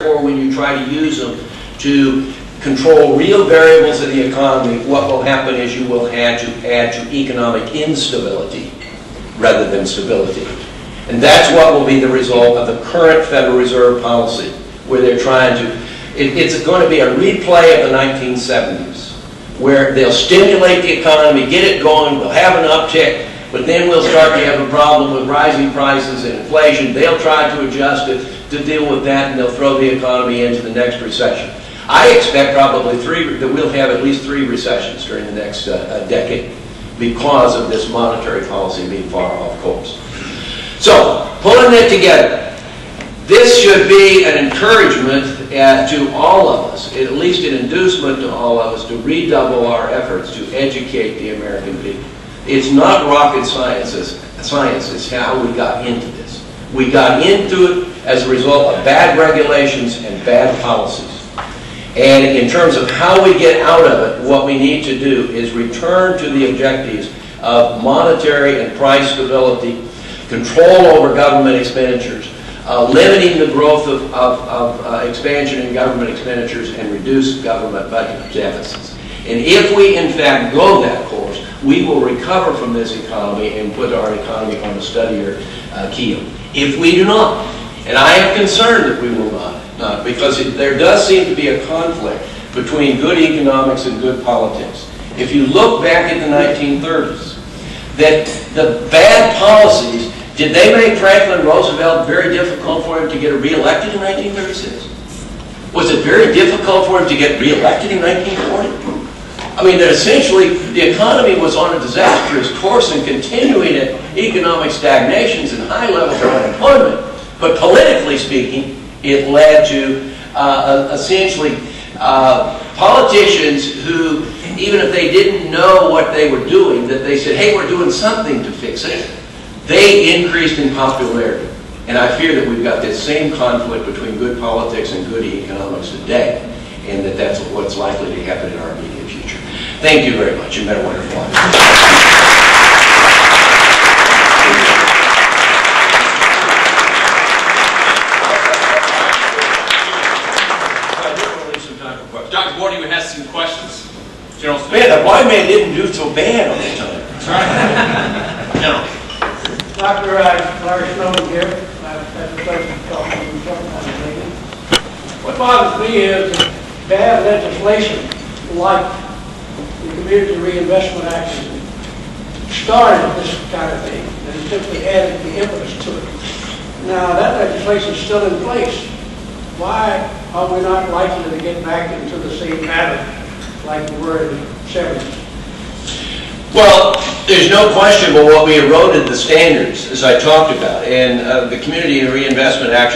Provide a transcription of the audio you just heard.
Therefore, when you try to use them to control real variables of the economy, what will happen is you will add to economic instability rather than stability. And that's what will be the result of the current Federal Reserve policy, where they're trying to, it's going to be a replay of the 1970s, where they'll stimulate the economy, get it going, we'll have an uptick, but then we'll start to have a problem with rising prices and inflation. They'll try to adjust it to deal with that, and they'll throw the economy into the next recession. I expect probably that we'll have at least 3 recessions during the next decade because of this monetary policy being far off course. So, pulling it together, this should be an encouragement to all of us, at least an inducement to all of us, to redouble our efforts to educate the American people. It's not rocket science, it's how we got into this. We got into it as a result of bad regulations and bad policies. And in terms of how we get out of it, what we need to do is return to the objectives of monetary and price stability, control over government expenditures, limiting the growth of expansion in government expenditures, and reduce government budget deficits. And if we, in fact, go that course, we will recover from this economy and put our economy on a steadier keel. If we do not, and I am concerned that we will not, because there does seem to be a conflict between good economics and good politics. If you look back at the 1930s, that the bad policies, did they make Franklin Roosevelt very difficult for him to get re-elected in 1936? Was it very difficult for him to get re-elected in 1940? I mean, that essentially the economy was on a disastrous course and continuing at economic stagnations and high levels of unemployment. But politically speaking, it led to essentially politicians who, even if they didn't know what they were doing, that they said, hey, we're doing something to fix it, they increased in popularity. And I fear that we've got this same conflict between good politics and good economics today, and that that's what's likely to happen in our immediate future. Thank you very much. You've been a wonderful life. Dr. Gwartney, we have some questions. General Smith. Man, the blind man didn't do so bad on the time. That's right. General. Dr. Larry Snowden here. I've had the pleasure of talking to you sometime lately. What bothers me is that bad legislation like the Community Reinvestment Act started this kind of thing and simply added the impetus to it. Now, that legislation is still in place. Why are we not likely to get back into the same pattern like we were in the 70s? Well, there's no question but what we eroded the standards, as I talked about, and the Community Reinvestment Act